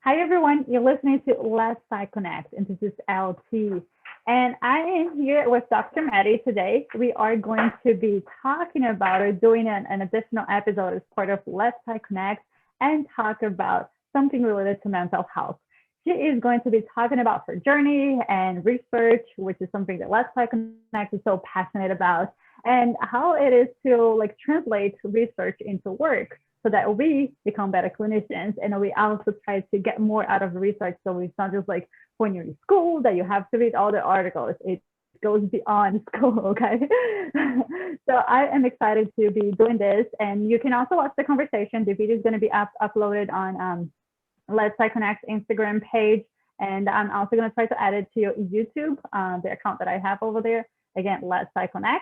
Hi, everyone. You're listening to Let's Psyconnect, and this is LT. And I am here with Dr. Maddy today. We are going to be talking about or doing an additional episode as part of Let's Psyconnect and talk about something related to mental health. She is going to be talking about her journey and research, which is something that Let's Psyconnect is so passionate about, and how it is to like translate research into work so that we become better clinicians and we also try to get more out of the research. So it's not just like when you're in school that you have to read all the articles. It goes beyond school, okay? So I am excited to be doing this. And you can also watch the conversation. The video is going to be uploaded on Let's Psyconnect Instagram page. And I'm also going to try to add it to your YouTube, the account that I have over there. Again, Let's Psyconnect.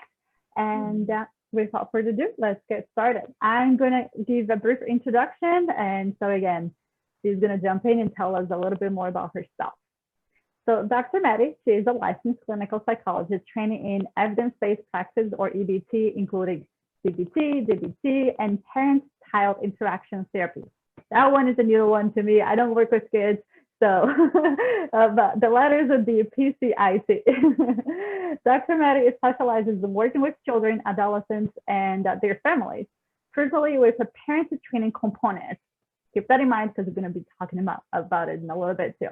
And without further ado, let's get started. I'm going to give a brief introduction. And so again, she's going to jump in and tell us a little bit more about herself. So Dr. Maddy, she is a licensed clinical psychologist training in evidence-based practice or EBT, including CBT, DBT, and parent-child interaction therapy. That one is a new one to me. I don't work with kids, so but the letters would be PCIC. Dr. Maddy specializes in working with children, adolescents, and their families, particularly with a parent training component. Keep that in mind because we're going to be talking about it in a little bit too.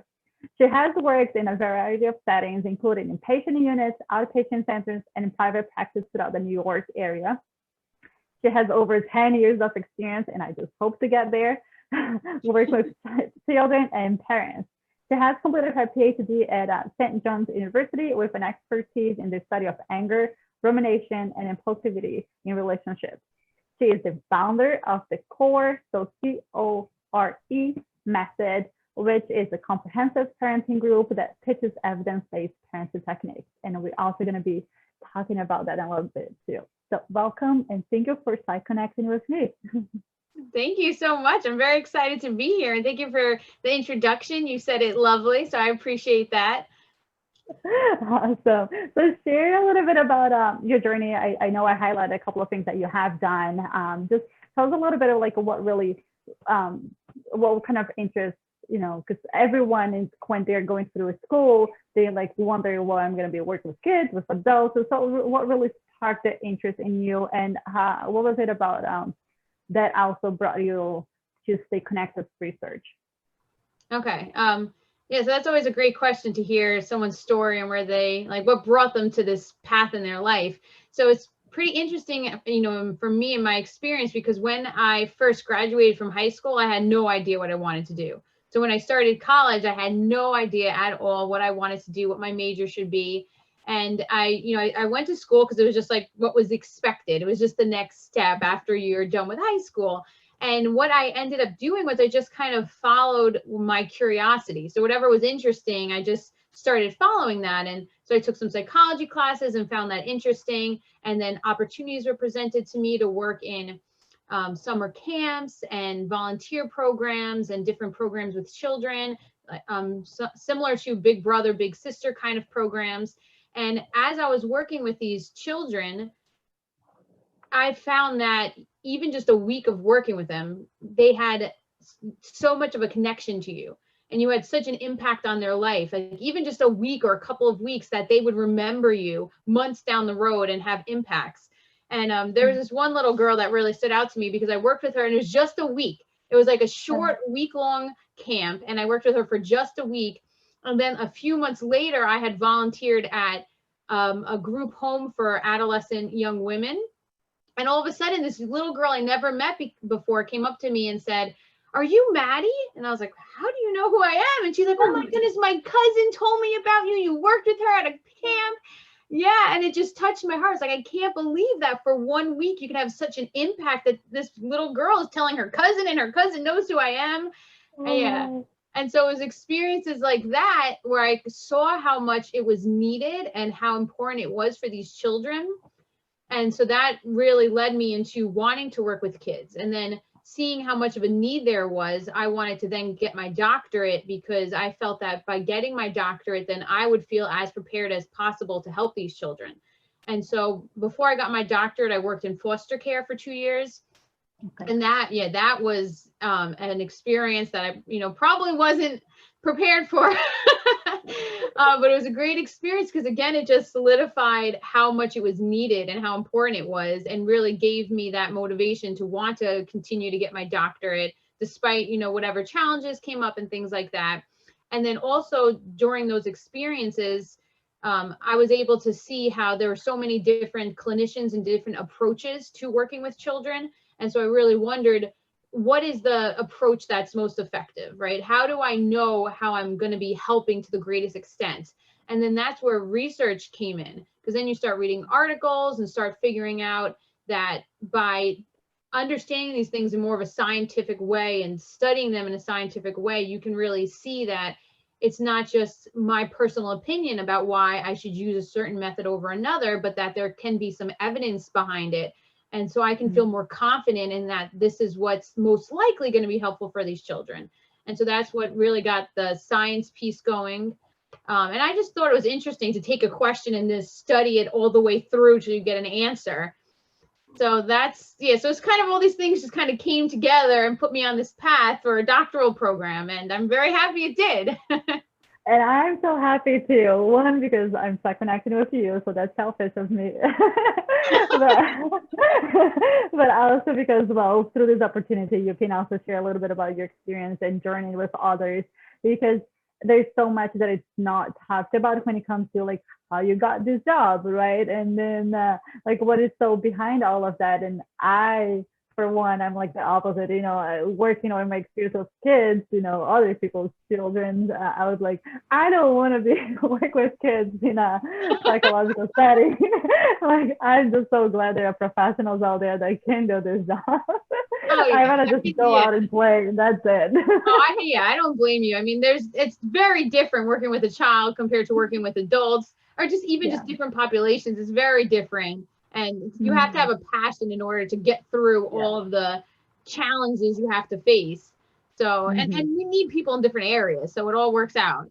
She has worked in a variety of settings, including inpatient units, outpatient centers, and in private practice throughout the New York area. She has over 10 years of experience, and I just hope to get there, work with children and parents. She has completed her PhD at St. John's University with an expertise in the study of anger, rumination, and impulsivity in relationships. She is the founder of the CORE, so CORE method, which is a comprehensive parenting group that teaches evidence-based parenting techniques. And we're also going to be talking about that in a little bit too. So welcome and thank you for connecting with me. Thank you so much. I'm very excited to be here. And thank you for the introduction. You said it lovely, so I appreciate that. Awesome. So share a little bit about your journey. I know I highlighted a couple of things that you have done. Just tell us a little bit of like what really, what kind of interests, you know, because everyone is when they're going through a school, they like wonder, well, I'm going to be working with kids, with adults. So what really sparked the interest in you, and what was it about that also brought you to stay connected with research? Okay. Yeah, so that's always a great question to hear someone's story and where they like what brought them to this path in their life. So it's pretty interesting, you know, for me and my experience, because when I first graduated from high school, I had no idea what I wanted to do. So when I started college, I had no idea at all what I wanted to do, what my major should be. And I went to school because it was just like what was expected. It was just the next step after you're done with high school. And what I ended up doing was I just kind of followed my curiosity. So whatever was interesting, I just started following that. And so I took some psychology classes and found that interesting. And then opportunities were presented to me to work in summer camps and volunteer programs and different programs with children, similar to Big Brother, Big Sister kind of programs. And as I was working with these children, I found that even just a week of working with them, they had so much of a connection to you. And you had such an impact on their life, like even just a week or a couple of weeks, that they would remember you months down the road and have impacts. And there was this one little girl that really stood out to me because I worked with her and it was just a week. It was like a short week-long camp, and I worked with her for just a week. And then a few months later, I had volunteered at a group home for adolescent young women. And all of a sudden, this little girl I never met before came up to me and said, "Are you Maddy?" And I was like, "How do you know who I am?" And she's like, "Oh my goodness, my cousin told me about you. You worked with her at a camp." Yeah, and it just touched my heart. It's like, I can't believe that for 1 week you can have such an impact that this little girl is telling her cousin, and her cousin knows who I am. And yeah. And so it was experiences like that where I saw how much it was needed and how important it was for these children. And so that really led me into wanting to work with kids. And then seeing how much of a need there was, I wanted to then get my doctorate, because I felt that by getting my doctorate, then I would feel as prepared as possible to help these children. And so before I got my doctorate, I worked in foster care for 2 years. Okay. And that was an experience that I, probably wasn't prepared for. But it was a great experience because, again, it just solidified how much it was needed and how important it was, and really gave me that motivation to want to continue to get my doctorate despite, whatever challenges came up and things like that. And then also during those experiences, I was able to see how there were so many different clinicians and different approaches to working with children. And so I really wondered, what is the approach that's most effective, right? How do I know how I'm going to be helping to the greatest extent? And then that's where research came in, because then you start reading articles and start figuring out that by understanding these things in more of a scientific way and studying them in a scientific way, you can really see that it's not just my personal opinion about why I should use a certain method over another, but that there can be some evidence behind it. And so I can feel more confident in that this is what's most likely going to be helpful for these children. And so that's what really got the science piece going. And I just thought it was interesting to take a question and just study it all the way through till you get an answer. So that's, so it's kind of all these things just kind of came together and put me on this path for a doctoral program. And I'm very happy it did. And I'm so happy too. One, because I'm connected with you, so that's selfish of me. but also because, well, through this opportunity, you can also share a little bit about your experience and journey with others, because there's so much that it's not talked about when it comes to like how you got this job, right? And then like what is so behind all of that. And for one, I'm like the opposite, working on my experience with kids, other people's children. I was like, I don't want to work with kids in a psychological setting. Like, I'm just so glad there are professionals out there that can do this job. Oh, yeah. I want to just go out and play, and that's it. I don't blame you. I mean, it's very different working with a child compared to working with adults, or just even just different populations. It's very different. And you have to have a passion in order to get through all of the challenges you have to face. So, and we need people in different areas. So it all works out.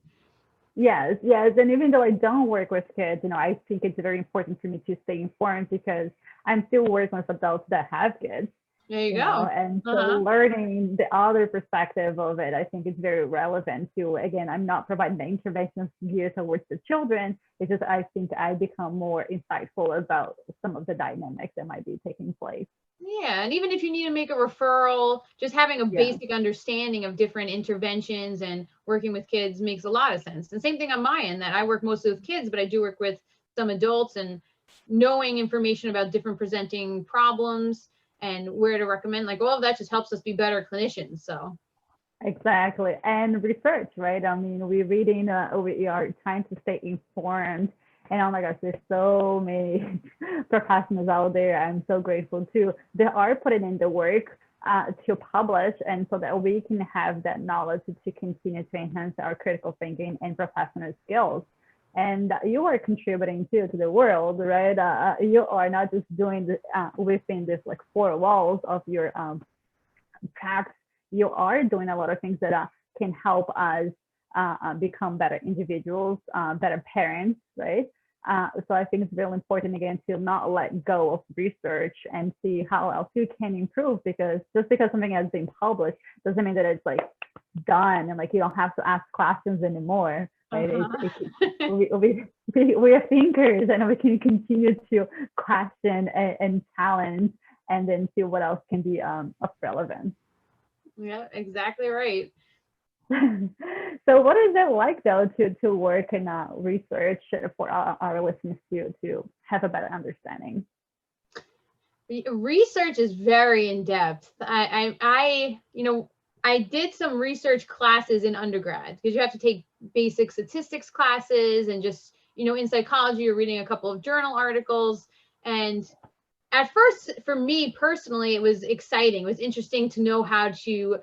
Yes. And even though I don't work with kids, I think it's very important for me to stay informed, because I'm still working with adults that have kids. There you go. And so learning the other perspective of it, I think is very relevant to, again, I'm not providing the interventions geared towards the children. It's just, I think I become more insightful about some of the dynamics that might be taking place. Yeah. And even if you need to make a referral, just having a basic understanding of different interventions and working with kids makes a lot of sense. And same thing on my end, that I work mostly with kids, but I do work with some adults, and knowing information about different presenting problems and where to recommend, like all of that just helps us be better clinicians. So exactly. And research, right? I mean, we're reading, we are trying to stay informed. And oh my gosh, there's so many professionals out there. I'm so grateful too. They are putting in the work to publish, and so that we can have that knowledge to continue to enhance our critical thinking and professional skills. And you are contributing too to the world, right? You are not just doing this within this like four walls of your practice. You are doing a lot of things that can help us become better individuals, better parents, right? So I think it's really important, again, to not let go of research and see how else you can improve, because just because something has been published doesn't mean that it's like done and like you don't have to ask questions anymore. Right? We are thinkers, and we can continue to question and challenge, and then see what else can be of relevance. Yeah, exactly right. So what is it like though to work in research for our listeners to have a better understanding? Research is very in depth. I did some research classes in undergrad, because you have to take basic statistics classes, and just, in psychology, you're reading a couple of journal articles. And at first, for me personally, it was exciting. It was interesting to know how to,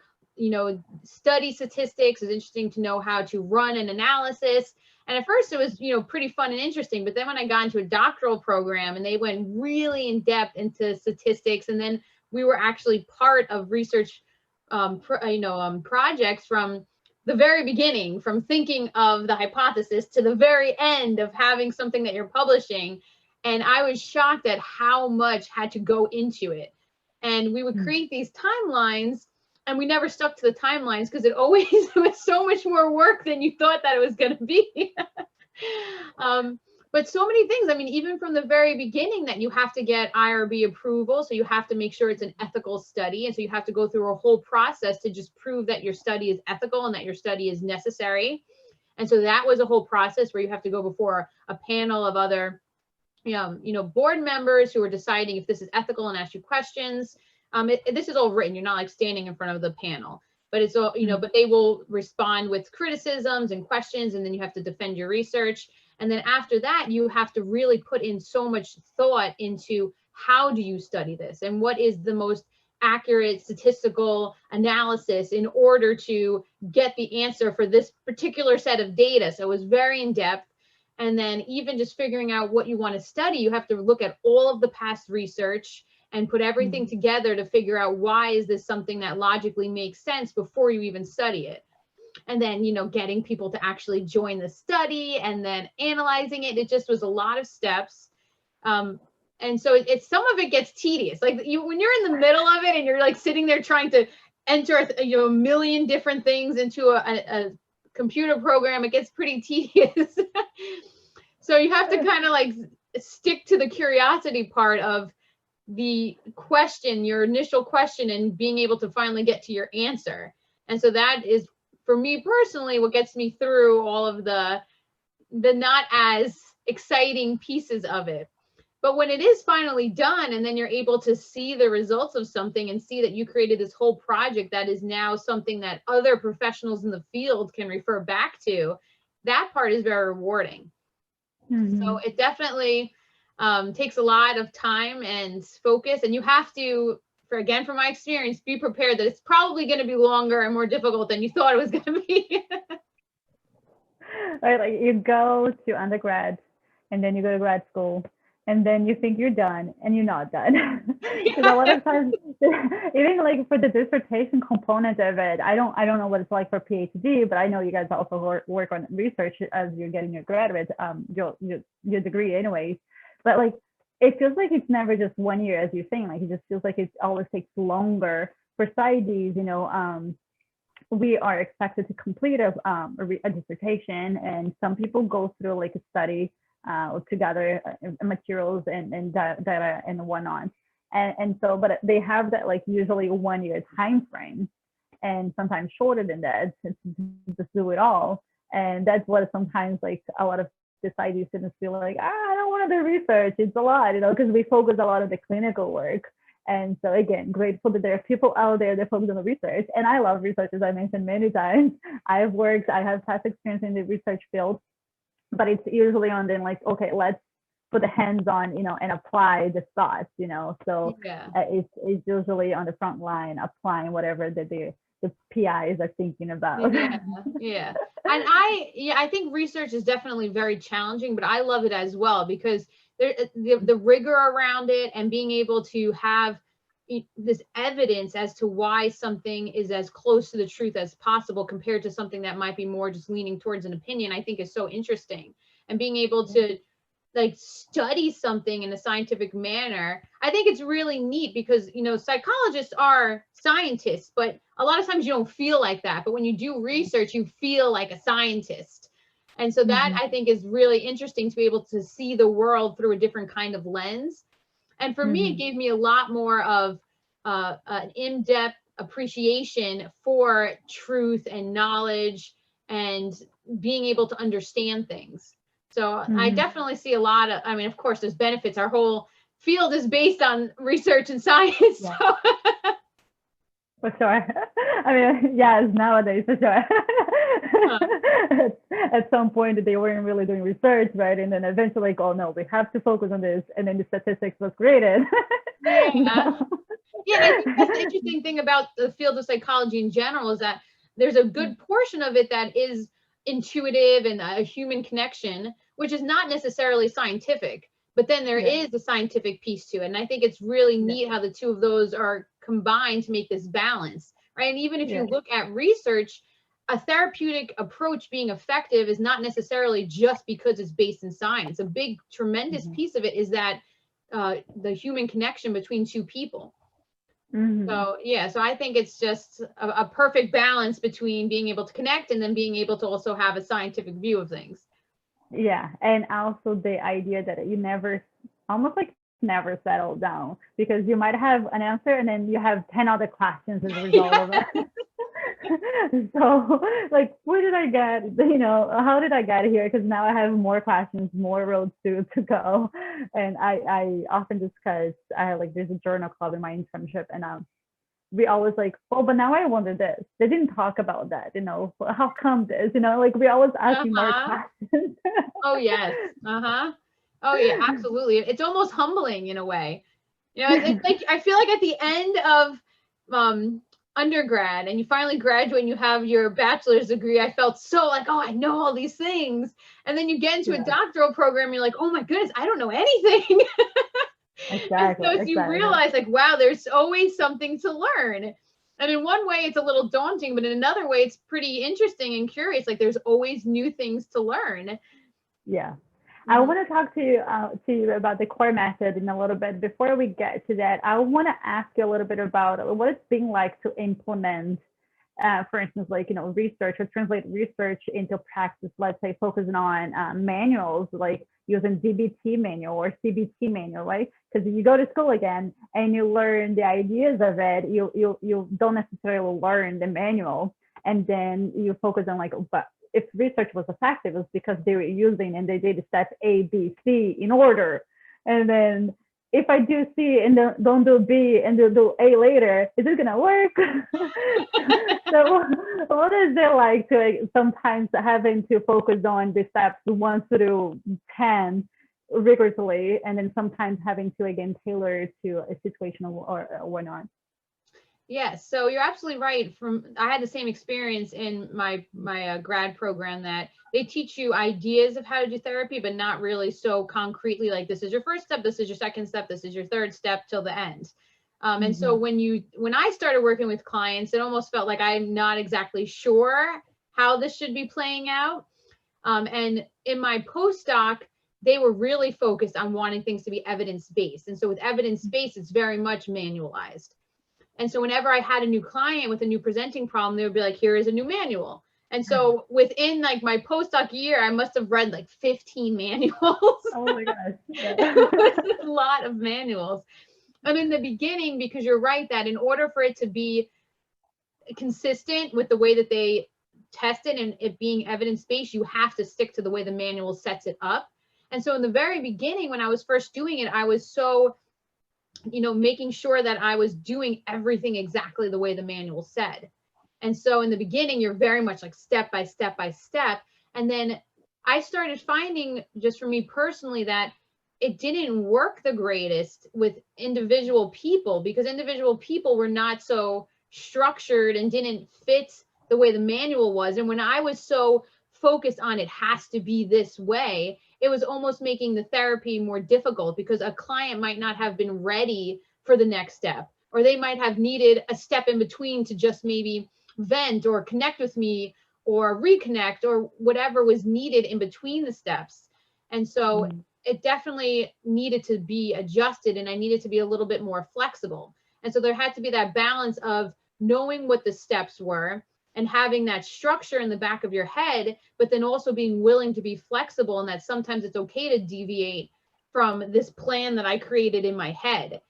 study statistics. It was interesting to know how to run an analysis. And at first it was, pretty fun and interesting. But then when I got into a doctoral program and they went really in depth into statistics, and then we were actually part of research projects from the very beginning, from thinking of the hypothesis to the very end of having something that you're publishing. And I was shocked at how much had to go into it. And we would create these timelines, and we never stuck to the timelines because it was so much more work than you thought that it was going to be. But so many things, I mean, even from the very beginning, that you have to get IRB approval. So you have to make sure it's an ethical study. And so you have to go through a whole process to just prove that your study is ethical and that your study is necessary. And so that was a whole process where you have to go before a panel of other, board members who are deciding if this is ethical and ask you questions. This is all written. You're not like standing in front of the panel, but it's all, but they will respond with criticisms and questions, and then you have to defend your research. And then after that, you have to really put in so much thought into how do you study this and what is the most accurate statistical analysis in order to get the answer for this particular set of data. So it was very in depth. And then even just figuring out what you want to study, you have to look at all of the past research and put everything together to figure out why is this something that logically makes sense before you even study it. And then, getting people to actually join the study and then analyzing it. It just was a lot of steps. And so it's some of it gets tedious. Like when you're in the middle of it and you're like sitting there trying to enter, a million different things into a computer program, it gets pretty tedious. So you have to kind of like stick to the curiosity part of the question, your initial question, and being able to finally get to your answer. And so that is, for me personally, what gets me through all of the not as exciting pieces of it. But when it is finally done, and then you're able to see the results of something and see that you created this whole project that is now something that other professionals in the field can refer back to, that part is very rewarding. So it definitely takes a lot of time and focus, and you have to, from my experience, be prepared that it's probably going to be longer and more difficult than you thought it was going to be. Right, like you go to undergrad, and then you go to grad school, and then you think you're done, and you're not done. Because a lot of times, even like for the dissertation component of it, I don't know what it's like for PhD, but I know you guys also work on research as you're getting your graduate, your degree anyways. But like, it feels like it's never just 1 year, as you're saying. Like, it just feels like it always takes longer. For PsyDs, we are expected to complete a dissertation, and some people go through like a study to gather materials and data and whatnot. And so, but they have that like usually 1 year time frame, and sometimes shorter than that, to just do it all. And that's what sometimes like a lot of the PsyD students feel like, I don't want to do research. It's a lot, because we focus a lot on the clinical work. And so again, grateful that there are people out there that focus on the research. And I love research, as I mentioned many times. I have past experience in the research field, but it's usually on then like, okay, let's put the hands on, and apply the thoughts, So it's usually on the front line, applying whatever that the PIs are thinking about. Yeah. And I think research is definitely very challenging, but I love it as well, because the rigor around it and being able to have this evidence as to why something is as close to the truth as possible compared to something that might be more just leaning towards an opinion, I think is so interesting. And being able to like study something in a scientific manner, I think it's really neat, because psychologists are scientists, but a lot of times you don't feel like that. But when you do research, you feel like a scientist. And so that I think is really interesting, to be able to see the world through a different kind of lens. And for me, it gave me a lot more of an in-depth appreciation for truth and knowledge and being able to understand things. So I definitely see a lot of, of course, there's benefits. Our whole field is based on research and science. Yeah. So. For sure. Yes, nowadays, for sure. At some point, they weren't really doing research, right? And then eventually, like, oh, no, we have to focus on this. And then the statistics was created. Yeah. Yeah, I think that's the interesting thing about the field of psychology in general, is that there's a good portion of it that is intuitive and a human connection, which is not necessarily scientific, but then there is a scientific piece to it. And I think it's really neat how the two of those are combined to make this balance, right? And even if you look at research, a therapeutic approach being effective is not necessarily just because it's based in science. A big, tremendous piece of it is that the human connection between two people. So yeah, so I think it's just a perfect balance between being able to connect and then being able to also have a scientific view of things. Yeah, and also the idea that you never, almost like never settle down, because you might have an answer and then you have 10 other questions as a result of Yeah. it. So, like, where did I get, how did I get here? Because now I have more questions, more roads to go. And I often discuss, like, there's a journal club in my internship, and we always like, oh, but now I wonder this. They didn't talk about that, how come this, like we always asking more questions. Oh, yes. Oh, yeah, absolutely. It's almost humbling in a way. It's like, I feel like at the end of undergrad and you finally graduate and you have your bachelor's degree, I felt so like, oh, I know all these things. And then you get into a doctoral program, you're like, oh my goodness, I don't know anything. Exactly. And so you realize like, wow, there's always something to learn. And in one way it's a little daunting, but in another way it's pretty interesting and curious. Like there's always new things to learn. Yeah. I want to talk to you about the core method in a little bit. Before we get to that, I want to ask you a little bit about what it's been like to implement, for instance, like, research or translate research into practice, let's say focusing on manuals, like using DBT manual or CBT manual, right? Because you go to school again and you learn the ideas of it, you don't necessarily learn the manual, and then you focus on like, but if research was effective, it's because they were using and they did step A, B, C in order. And then if I do C and don't do B and do A later, is it gonna work? So what is it like to sometimes having to focus on the steps 1 through 10 rigorously, and then sometimes having to again tailor to a situation or whatnot? Yes, so you're absolutely right. I had the same experience in my grad program, that they teach you ideas of how to do therapy, but not really so concretely, like this is your first step, this is your second step, this is your third step till the end. And so when I started working with clients, it almost felt like I'm not exactly sure how this should be playing out. And in my postdoc, they were really focused on wanting things to be evidence-based. And so with evidence-based, it's very much manualized. And so whenever I had a new client with a new presenting problem, they would be like, here is a new manual. And so within like my postdoc year, I must have read like 15 manuals. Oh my gosh. Yeah. It was a lot of manuals. And in the beginning, because you're right that in order for it to be consistent with the way that they test it and it being evidence-based, you have to stick to the way the manual sets it up. And so in the very beginning, when I was first doing it, I was so making sure that I was doing everything exactly the way the manual said. And so in the beginning, you're very much like step by step by step. And then I started finding, just for me personally, that it didn't work the greatest with individual people, because individual people were not so structured and didn't fit the way the manual was. And when I was so focused on it has to be this way, it was almost making the therapy more difficult, because a client might not have been ready for the next step, or they might have needed a step in between to just maybe vent or connect with me or reconnect or whatever was needed in between the steps. And so it definitely needed to be adjusted, and I needed to be a little bit more flexible. And so there had to be that balance of knowing what the steps were and having that structure in the back of your head, but then also being willing to be flexible, and that sometimes it's okay to deviate from this plan that I created in my head.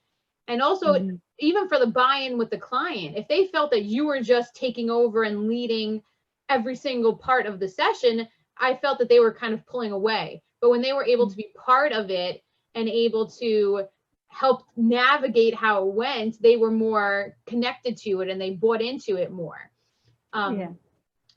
And also, even for the buy-in with the client, if they felt that you were just taking over and leading every single part of the session, I felt that they were kind of pulling away. But when they were able to be part of it and able to help navigate how it went, they were more connected to it and they bought into it more. And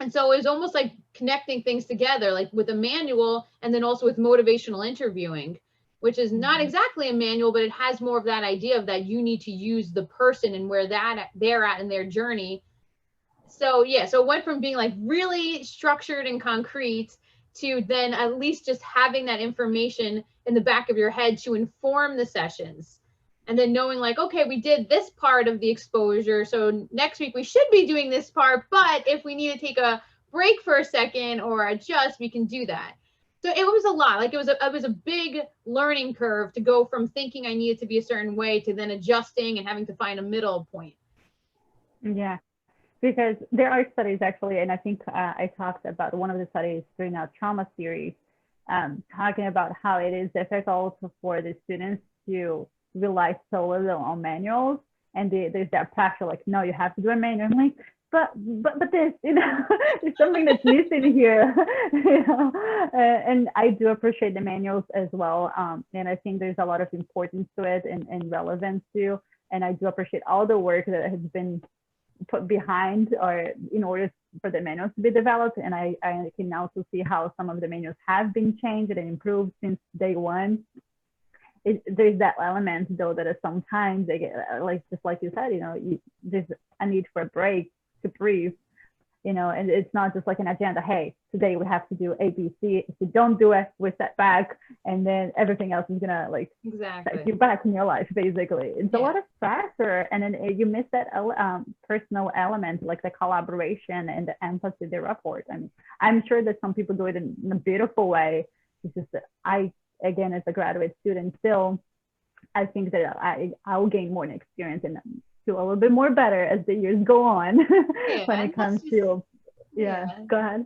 so it was almost like connecting things together, like with a manual and then also with motivational interviewing, which is not exactly a manual, but it has more of that idea of that you need to use the person and where they're at in their journey. So yeah, so it went from being like really structured and concrete to then at least just having that information in the back of your head to inform the sessions. And then knowing like, okay, we did this part of the exposure, so next week we should be doing this part, but if we need to take a break for a second or adjust, we can do that. So it was a lot. Like it was a big learning curve to go from thinking I needed to be a certain way to then adjusting and having to find a middle point. Yeah, because there are studies actually, and I think I talked about one of the studies during our trauma series, talking about how it is difficult for the students to rely so little on manuals, and there's that pressure, like, no, you have to do a manual. I'm like, but this, there's something that's missing here, and I do appreciate the manuals as well, and I think there's a lot of importance to it and relevance too, and I do appreciate all the work that has been put behind or in order for the manuals to be developed. And I can also see how some of the manuals have been changed and improved since day one. There's that element though that sometimes they get, like, just like you said, there's a need for a break to breathe, and it's not just like an agenda. Hey, today we have to do A, B, C. If we don't do it, we set back, and then everything else is gonna set you back in your life. Basically, it's a lot of pressure, and then you miss that personal element, like the collaboration and the empathy, the rapport. I mean, I'm sure that some people do it in a beautiful way. It's just that again, as a graduate student, still, I think that I'll gain more experience and feel a little bit more better as the years go on when it comes to, go ahead.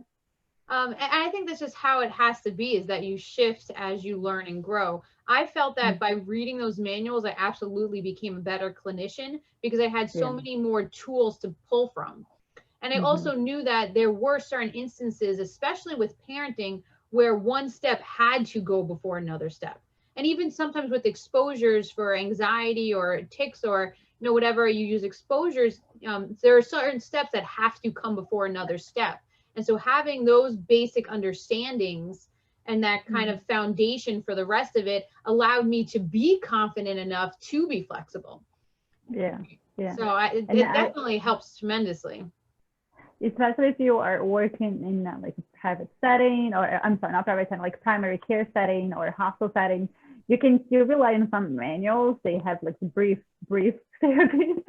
And I think that's just how it has to be, is that you shift as you learn and grow. I felt that by reading those manuals, I absolutely became a better clinician because I had so many more tools to pull from. And I also knew that there were certain instances, especially with parenting, where one step had to go before another step. And even sometimes with exposures for anxiety or tics or whatever you use exposures, there are certain steps that have to come before another step. And so having those basic understandings and that kind of foundation for the rest of it allowed me to be confident enough to be flexible. Yeah. So it definitely helps tremendously. Especially if you are working in like a private setting, or I'm sorry, not private setting, like primary care setting or hospital setting, you can still rely on some manuals. They have like brief therapies.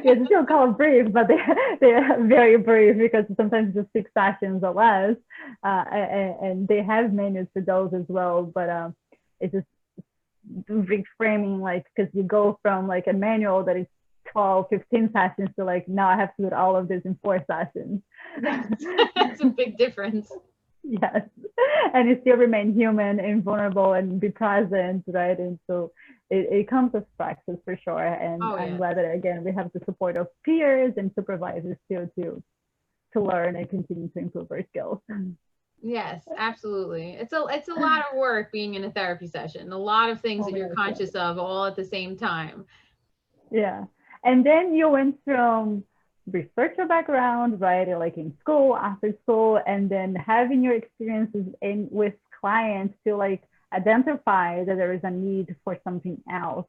You still call it brief, but they're very brief because sometimes just 6 sessions or less. And they have manuals for those as well. But it's just reframing, like, because you go from like a manual that is 12, 15 sessions to like, now I have to do all of this in 4 sessions. That's a big difference. Yes, and you still remain human and vulnerable and be present, right? And so it comes with practice for sure. And I'm glad that again we have the support of peers and supervisors too to learn and continue to improve our skills. Yes, absolutely. It's a lot of work being in a therapy session. A lot of things that you're conscious of all at the same time. Yeah, and then you went from researcher background, right? Like in school, after school, and then having your experiences with clients to like identify that there is a need for something else.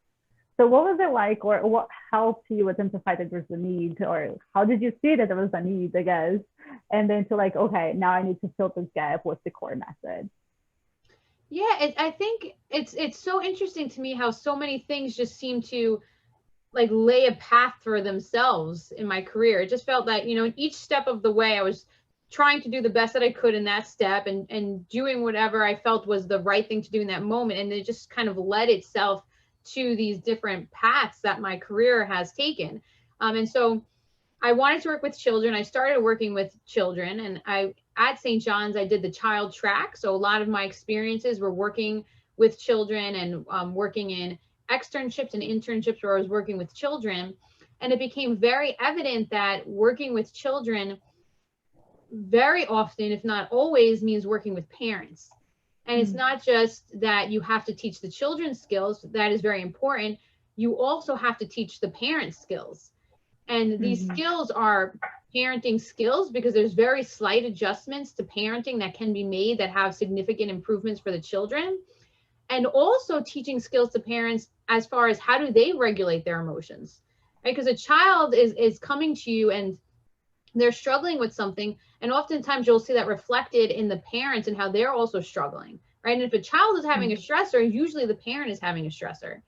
So what was it like, or what helped you identify that there's a need, or how did you see that there was a need, I guess? And then to like, okay, now I need to fill this gap with the core method. Yeah, I think it's so interesting to me how so many things just seem to like lay a path for themselves in my career. It just felt that, in each step of the way, I was trying to do the best that I could in that step and doing whatever I felt was the right thing to do in that moment. And it just kind of led itself to these different paths that my career has taken. And so I wanted to work with children. I started working with children, and at St. John's, I did the child track. So a lot of my experiences were working with children and working in externships and internships where I was working with children. And it became very evident that working with children very often, if not always, means working with parents. And it's not just that you have to teach the children skills, that is very important. You also have to teach the parents skills. And these skills are parenting skills, because there's very slight adjustments to parenting that can be made that have significant improvements for the children. And also teaching skills to parents as far as how do they regulate their emotions, right? Because a child is coming to you and they're struggling with something. And oftentimes you'll see that reflected in the parents and how they're also struggling, right? And if a child is having a stressor, usually the parent is having a stressor.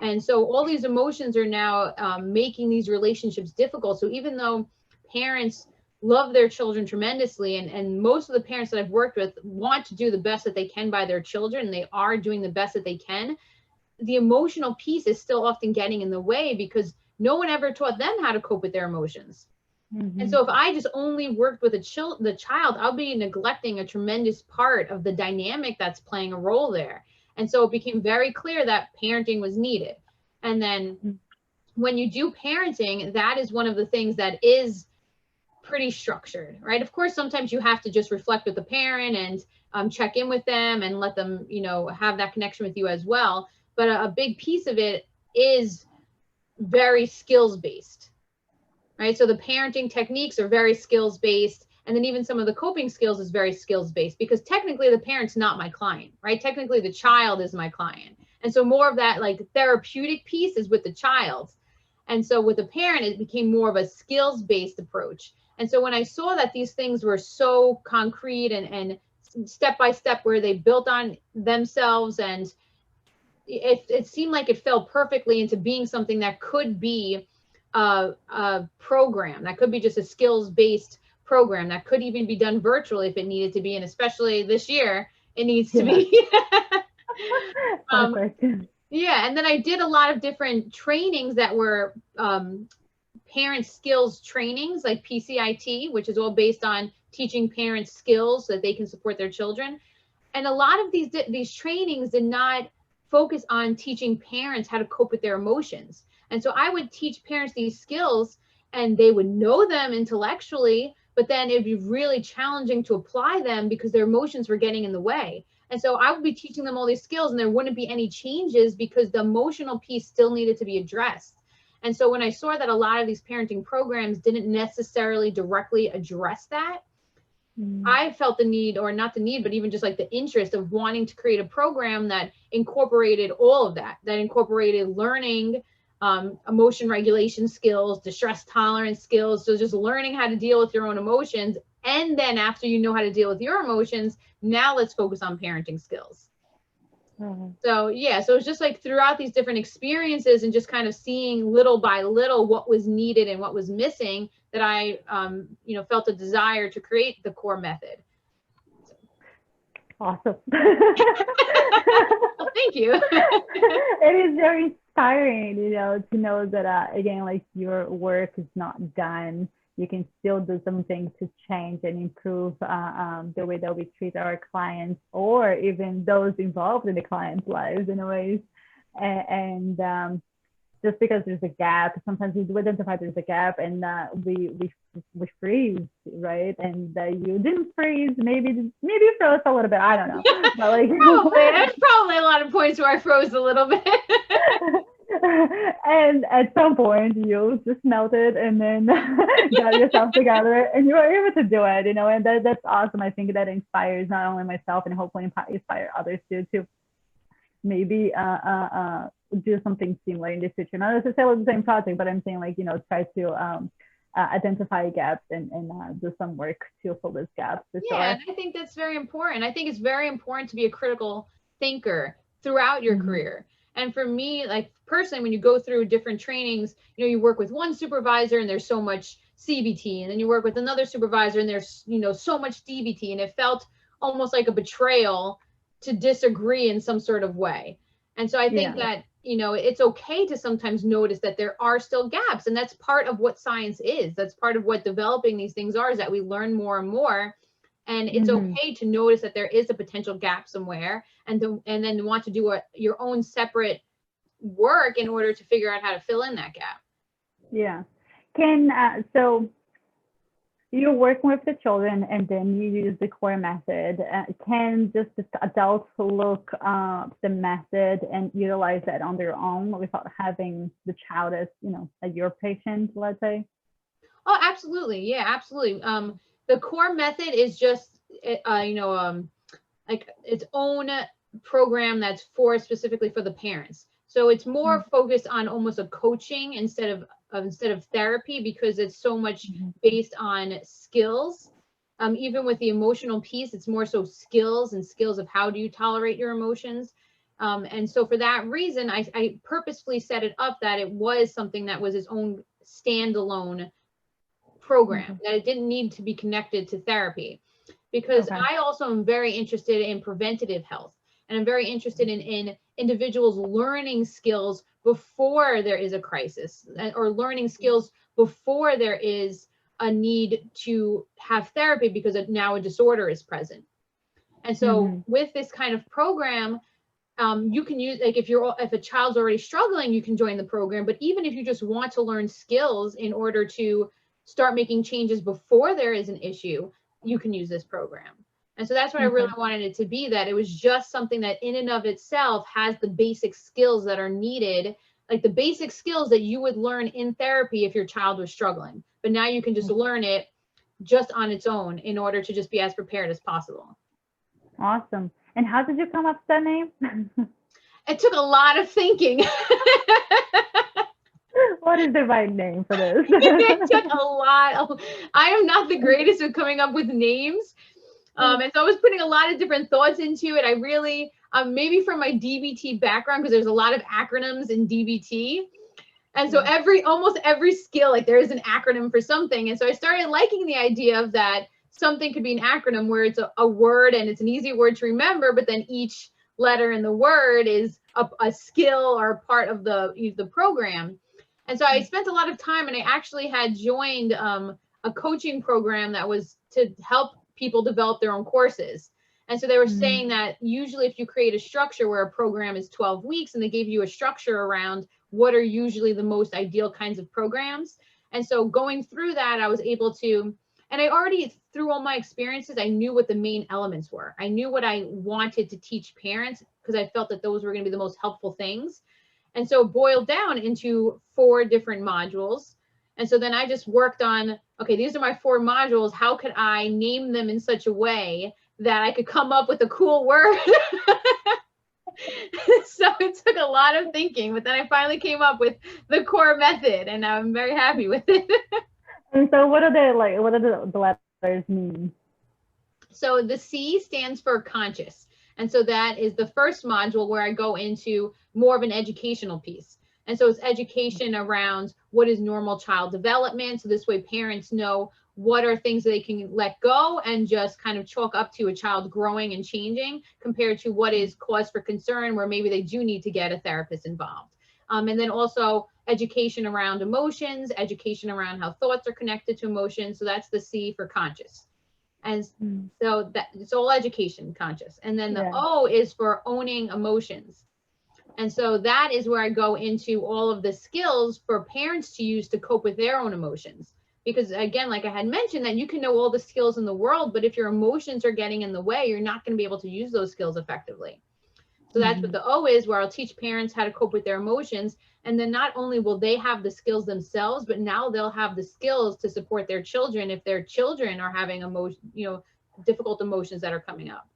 And so all these emotions are now making these relationships difficult. So even though parents love their children tremendously. And most of the parents that I've worked with want to do the best that they can by their children. They are doing the best that they can. The emotional piece is still often getting in the way because no one ever taught them how to cope with their emotions. And so if I just only worked with the child, I'll be neglecting a tremendous part of the dynamic that's playing a role there. And so it became very clear that parenting was needed. And then when you do parenting, that is one of the things that is pretty structured, right? Of course, sometimes you have to just reflect with the parent and check in with them and let them, have that connection with you as well. But a big piece of it is very skills based, right? So the parenting techniques are very skills based. And then even some of the coping skills is very skills based, because technically the parent's not my client, right? Technically the child is my client. And so more of that like therapeutic piece is with the child. And so with the parent, it became more of a skills based approach. And so when I saw that these things were so concrete and step by step where they built on themselves, and it seemed like it fell perfectly into being something that could be a program, that could be just a skills-based program, that could even be done virtually if it needed to be, and especially this year, it needs to be. Yeah, and then I did a lot of different trainings that were parent skills trainings, like PCIT, which is all based on teaching parents skills so that they can support their children. And a lot of these trainings did not focus on teaching parents how to cope with their emotions. And so I would teach parents these skills and they would know them intellectually, but then it'd be really challenging to apply them because their emotions were getting in the way. And so I would be teaching them all these skills and there wouldn't be any changes because the emotional piece still needed to be addressed. And so when I saw that a lot of these parenting programs didn't necessarily directly address that, I felt the need, or not the need, but even just like the interest of wanting to create a program that incorporated all of that incorporated learning, emotion regulation skills, distress tolerance skills. So just learning how to deal with your own emotions. And then after you know how to deal with your emotions, now let's focus on parenting skills. So yeah, so it's just like throughout these different experiences and just kind of seeing little by little what was needed and what was missing that I, felt a desire to create the core method. Awesome. Well, thank you. It is very inspiring, to know that, again, like your work is not done. You can still do something to change and improve the way that we treat our clients, or even those involved in the client's lives in a way. And just because there's a gap, sometimes we do identify there's a gap, and we freeze, right? And you didn't freeze. Maybe you froze a little bit. I don't know. But like, there's probably a lot of points where I froze a little bit. And at some point you just melted and then got yourself together and you were able to do it, and that's awesome. I think that inspires not only myself and hopefully inspire others too, to maybe do something similar in the future. Not necessarily the same project, but I'm saying, like, try to identify gaps and do some work to fill those gaps. Yeah, and I think that's very important. I think it's very important to be a critical thinker throughout your career. And for me, like personally, when you go through different trainings, you work with one supervisor and there's so much CBT, and then you work with another supervisor and there's, so much DBT, and it felt almost like a betrayal to disagree in some sort of way. And so I think that, it's okay to sometimes notice that there are still gaps, and that's part of what science is. That's part of what developing these things are, is that we learn more and more. And it's okay to notice that there is a potential gap somewhere, and then want to do your own separate work in order to figure out how to fill in that gap. Yeah. So you're working with the children and then you use the core method. Can just adults look the method and utilize that on their own without having the child as, like your patient, let's say? Oh, absolutely. Yeah, absolutely. The core method is just, like its own program that's specifically for the parents. So it's more focused on almost a coaching instead of therapy, because it's so much based on skills. Even with the emotional piece, it's more so skills of how do you tolerate your emotions. And so for that reason, I purposefully set it up that it was something that was its own standalone program, that it didn't need to be connected to therapy, because Okay. I also am very interested in preventative health, and I'm very interested in individuals learning skills before there is a crisis, or learning skills before there is a need to have therapy because now a disorder is present. And so with this kind of program, you can use, like, if a child's already struggling, you can join the program. But even if you just want to learn skills in order to start making changes before there is an issue, you can use this program. And so that's what I really wanted it to be, that it was just something that in and of itself has the basic skills that are needed, like the basic skills that you would learn in therapy if your child was struggling. But now you can just learn it just on its own in order to just be as prepared as possible. Awesome. And how did you come up with that name? It took a lot of thinking. What is the right name for this? It took a lot. I am not the greatest at coming up with names. And so I was putting a lot of different thoughts into it. I really, maybe from my DBT background, because there's a lot of acronyms in DBT. And so almost every skill, like there is an acronym for something. And so I started liking the idea of that something could be an acronym where it's a word and it's an easy word to remember, but then each letter in the word is a skill or part of the program. And so I spent a lot of time, and I actually had joined a coaching program that was to help people develop their own courses. And so they were saying that usually if you create a structure where a program is 12 weeks and they gave you a structure around what are usually the most ideal kinds of programs. And so going through that, I was able to, and I already, through all my experiences, I knew what the main elements were. I knew what I wanted to teach parents because I felt that those were going to be the most helpful things. And so it boiled down into 4 different modules. And so then I just worked on, okay, these are my 4 modules. How could I name them in such a way that I could come up with a cool word? So it took a lot of thinking, but then I finally came up with the core method, and I'm very happy with it. And so what do the letters mean? So the C stands for conscious. And so that is the first module where I go into more of an educational piece. And so it's education around what is normal child development. So this way parents know what are things that they can let go and just kind of chalk up to a child growing and changing, compared to what is cause for concern where maybe they do need to get a therapist involved. And then also education around emotions, education around how thoughts are connected to emotions. So that's the C for conscious. And so that it's all education, conscious. And then the O is for owning emotions. And so that is where I go into all of the skills for parents to use to cope with their own emotions. Because again, like I had mentioned, that you can know all the skills in the world, but if your emotions are getting in the way, you're not going to be able to use those skills effectively. So that's what the O is, where I'll teach parents how to cope with their emotions. And then not only will they have the skills themselves, but now they'll have the skills to support their children if their children are having difficult emotions that are coming up.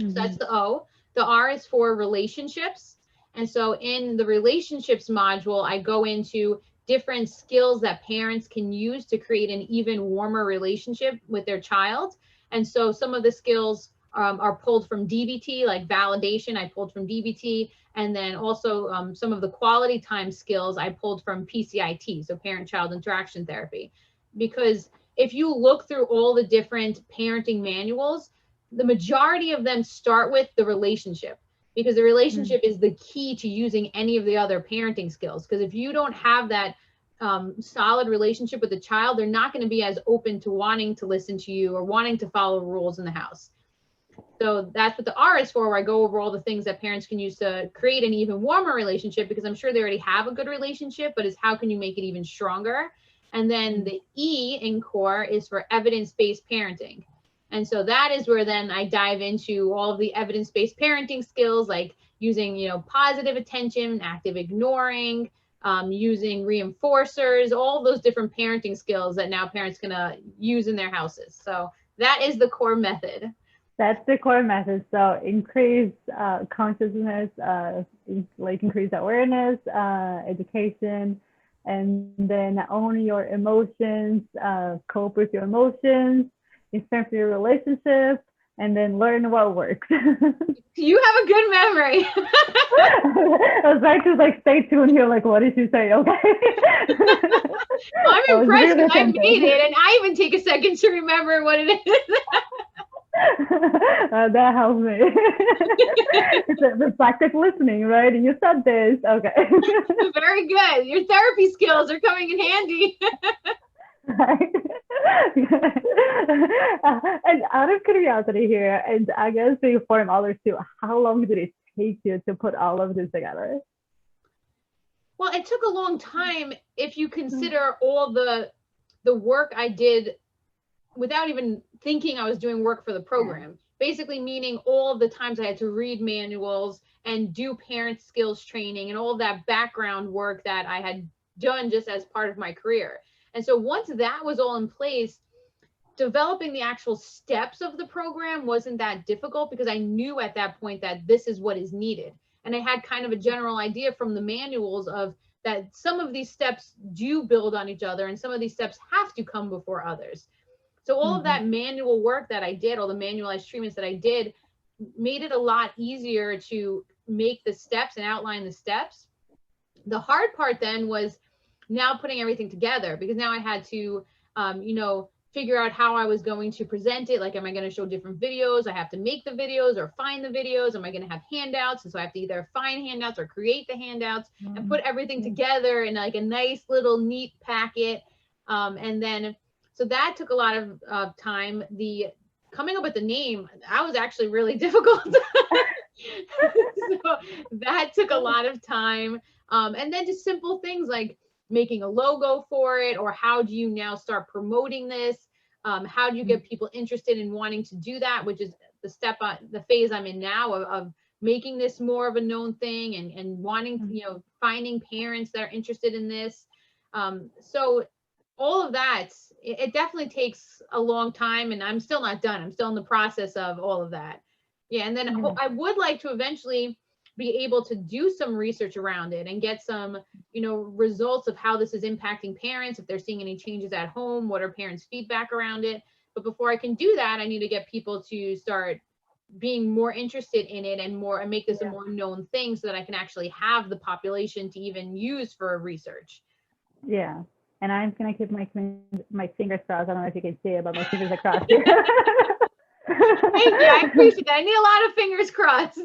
So that's the O. The R is for relationships. And so in the relationships module, I go into different skills that parents can use to create an even warmer relationship with their child. And so some of the skills are pulled from DBT, like validation, I pulled from DBT. And then also some of the quality time skills I pulled from PCIT, so parent-child interaction therapy. Because if you look through all the different parenting manuals, the majority of them start with the relationship, because the relationship is the key to using any of the other parenting skills. Because if you don't have that solid relationship with the child, they're not going to be as open to wanting to listen to you or wanting to follow rules in the house. So that's what the R is for, where I go over all the things that parents can use to create an even warmer relationship, because I'm sure they already have a good relationship, but it's how can you make it even stronger? And then the E in core is for evidence-based parenting. And so that is where then I dive into all of the evidence-based parenting skills, like using, positive attention, active ignoring, using reinforcers, all those different parenting skills that now parents can use in their houses. So that is the core method. That's the core method. So increase consciousness, increase awareness, education, and then own your emotions, cope with your emotions, strengthen your relationship, and then learn what works. You have a good memory. I was trying to like stay tuned here, like what did you say? Okay. Well, I'm impressed because I attentive. made it, and I even take a second to remember what it is. That helps me. It's a reflective listening, right? And you said this, okay. Very good. Your therapy skills are coming in handy. Right. And out of curiosity here, and I guess to inform others too, how long did it take you to put all of this together? Well, it took a long time if you consider all the work I did without even thinking I was doing work for the program. Basically meaning all the times I had to read manuals and do parent skills training and all of that background work that I had done just as part of my career. And so once that was all in place, developing the actual steps of the program wasn't that difficult because I knew at that point that this is what is needed. And I had kind of a general idea from the manuals of that some of these steps do build on each other and some of these steps have to come before others. So all of that manual work that I did, all the manualized treatments that I did, made it a lot easier to make the steps and outline the steps. The hard part then was now putting everything together because now I had to, figure out how I was going to present it. Like, am I going to show different videos? I have to make the videos or find the videos. Am I going to have handouts? And so I have to either find handouts or create the handouts and put everything together in like a nice little neat packet. And then, so that took a lot of time. The coming up with the name, that was actually really difficult. So that took a lot of time. And then just simple things like making a logo for it, or how do you now start promoting this? How do you get people interested in wanting to do that, which is the phase I'm in now of making this more of a known thing and wanting, finding parents that are interested in this. So all of that, it definitely takes a long time, and I'm still not done. I'm still in the process of all of that. Yeah. And then I would like to eventually be able to do some research around it and get some, results of how this is impacting parents, if they're seeing any changes at home, what are parents' feedback around it. But before I can do that, I need to get people to start being more interested in it and make this a more known thing so that I can actually have the population to even use for research. Yeah. And I'm going to keep my fingers crossed. I don't know if you can see it, but my fingers are crossed here. Thank you. I appreciate that. I need a lot of fingers crossed.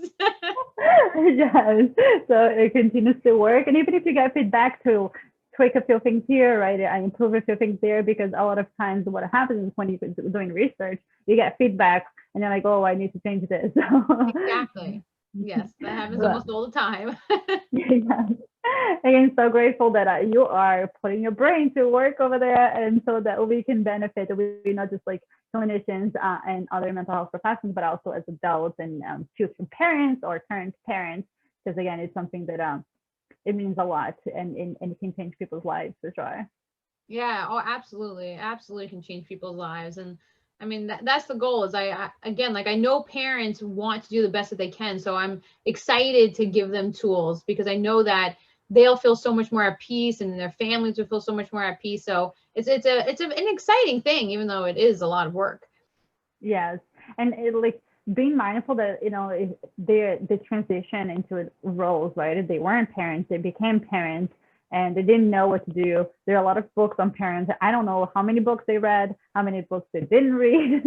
Yes. So it continues to work. And even if you get feedback to tweak a few things here, right, I improve a few things there, because a lot of times what happens is when you're doing research, you get feedback and you're like, oh, I need to change this. Exactly. Yes, that happens almost all the time. Yes. Again, so grateful that you are putting your brain to work over there, and so that we can benefit. We're not just like clinicians and other mental health professionals, but also as adults and future parents or current parents, because again, it's something that it means a lot, and it can change people's lives for sure. Yeah. Oh, absolutely. Absolutely can change people's lives. And I mean, that's the goal. Is I know parents want to do the best that they can. So I'm excited to give them tools because I know that they'll feel so much more at peace and their families will feel so much more at peace. So it's an exciting thing, even though it is a lot of work. Yes. And like being mindful that, the transition into roles, right? They weren't parents, they became parents, and they didn't know what to do. There are a lot of books on parents. I don't know how many books they read, how many books they didn't read.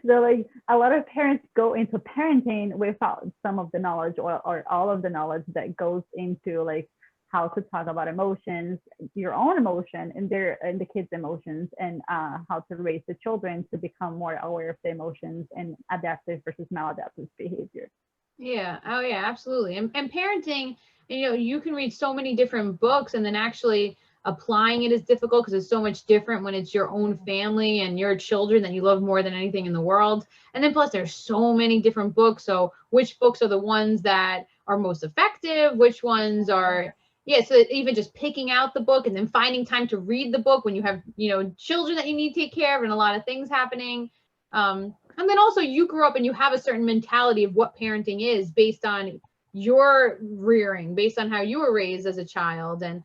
So like a lot of parents go into parenting without some of the knowledge or all of the knowledge that goes into like how to talk about emotions, your own emotion and the kids' emotions, and how to raise the children to become more aware of the emotions and adaptive versus maladaptive behavior. Yeah. Oh yeah, absolutely. And parenting, you can read so many different books and then actually applying it is difficult because it's so much different when it's your own family and your children that you love more than anything in the world. And then plus there's so many different books. So which books are the ones that are most effective? Which ones are, so even just picking out the book and then finding time to read the book when you have, children that you need to take care of and a lot of things happening. And then also you grew up and you have a certain mentality of what parenting is based on your rearing, based on how you were raised as a child. And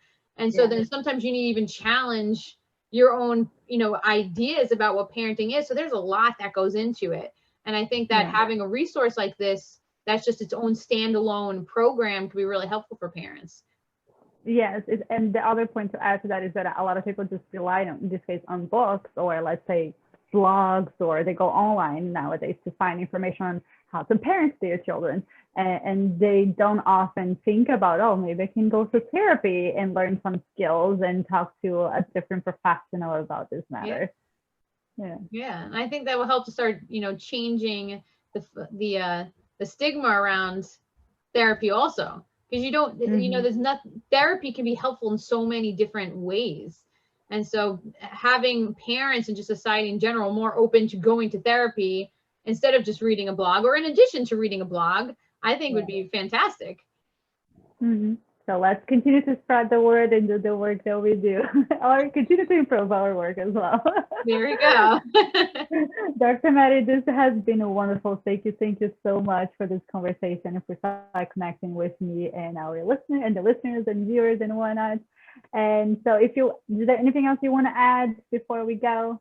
so then sometimes you need to even challenge your own, ideas about what parenting is. So there's a lot that goes into it. And I think that having a resource like this, that's just its own standalone program, could be really helpful for parents. Yes, and the other point to add to that is that a lot of people just rely on, in this case, on books, or let's say blogs, or they go online nowadays to find information on how to parent their children, and they don't often think about, oh, maybe I can go to therapy and learn some skills and talk to a different professional about this matter. Yeah, and I think that will help to start, changing the stigma around therapy also, because you don't, there's nothing, therapy can be helpful in so many different ways. And so having parents and just society in general more open to going to therapy instead of just reading a blog, or in addition to reading a blog, I think would be fantastic. So let's continue to spread the word and do the work that we do, or continue to improve our work as well. There you go. Dr. Maddy, this has been wonderful. Thank you so much for this conversation and for connecting with me and our listeners and the listeners and viewers and whatnot. And so is there anything else you want to add before we go?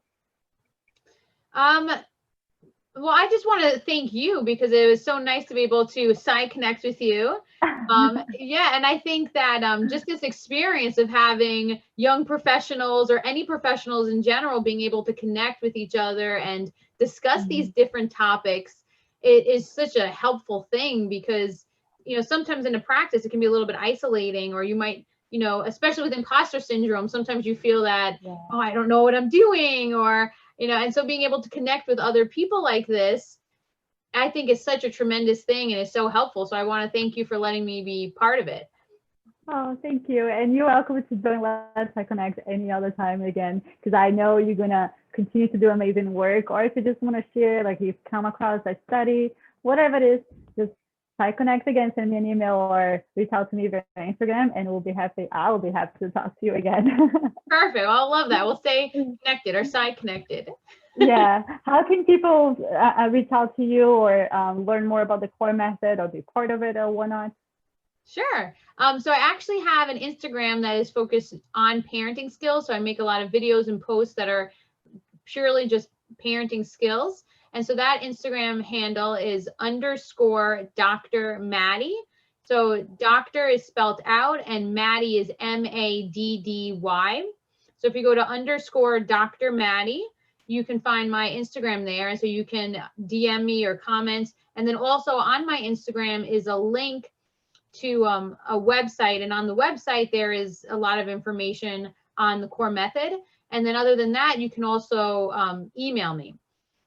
Well, I just want to thank you, because it was so nice to be able to Psyconnect with you. And I think that just this experience of having young professionals, or any professionals in general, being able to connect with each other and discuss these different topics, it is such a helpful thing, because, sometimes in a practice, it can be a little bit isolating, or you might, especially with imposter syndrome, sometimes you feel that, oh, I don't know what I'm doing, or, and so being able to connect with other people like this, I think is such a tremendous thing, and is so helpful. So I want to thank you for letting me be part of it. Oh, thank you. And you're welcome to join Let's Connect any other time again, because I know you're going to continue to do amazing work. Or if you just want to share, like you've come across a study, whatever it is, just Psyconnect again, send me an email or reach out to me via Instagram, and I will be happy to talk to you again. Perfect. Well, I love that. We'll stay connected, or side connected. Yeah. How can people reach out to you, or learn more about the core method, or be part of it, or whatnot? Sure. So I actually have an Instagram that is focused on parenting skills. So I make a lot of videos and posts that are purely just parenting skills. And so that Instagram handle is _Dr. Maddy. So Doctor is spelled out, and Maddy is Maddy. So if you go to _Dr. Maddy, you can find my Instagram there. And so you can DM me or comment. And then also on my Instagram is a link to a website. And on the website, there is a lot of information on the core method. And then other than that, you can also email me.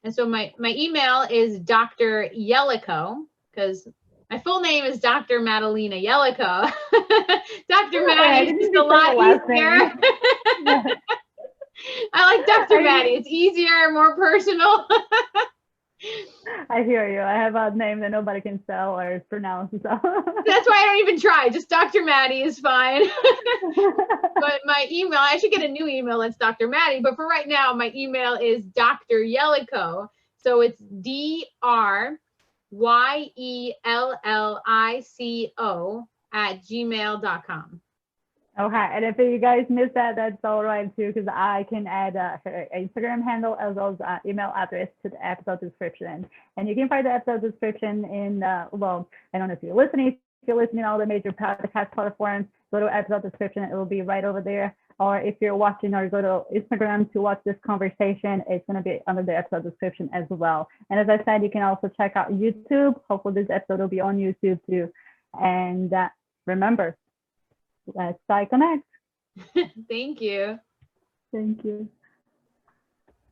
And so my email is Dr. Yelico, because my full name is Dr. Madalena Yelico. Dr. Maddy is just a lot easier. I like Dr. Maddy. It's easier, more personal. I hear you. I have a name that nobody can spell or pronounce. So. That's why I don't even try. Just Dr. Maddy is fine. But my email, I should get a new email that's Dr. Maddy. But for right now, my email is Dr. Yelico. So it's DrYellico@gmail.com. Okay, and if you guys missed that, that's all right too, because I can add her Instagram handle as well as email address to the episode description. And you can find the episode description in, well, I don't know if you're listening. If you're listening on all the major podcast platforms, go to episode description. It will be right over there. Or if you're watching or go to Instagram to watch this conversation, it's going to be under the episode description as well. And as I said, you can also check out YouTube. Hopefully this episode will be on YouTube too. And remember, let's Psyconnect. Thank you. Thank you.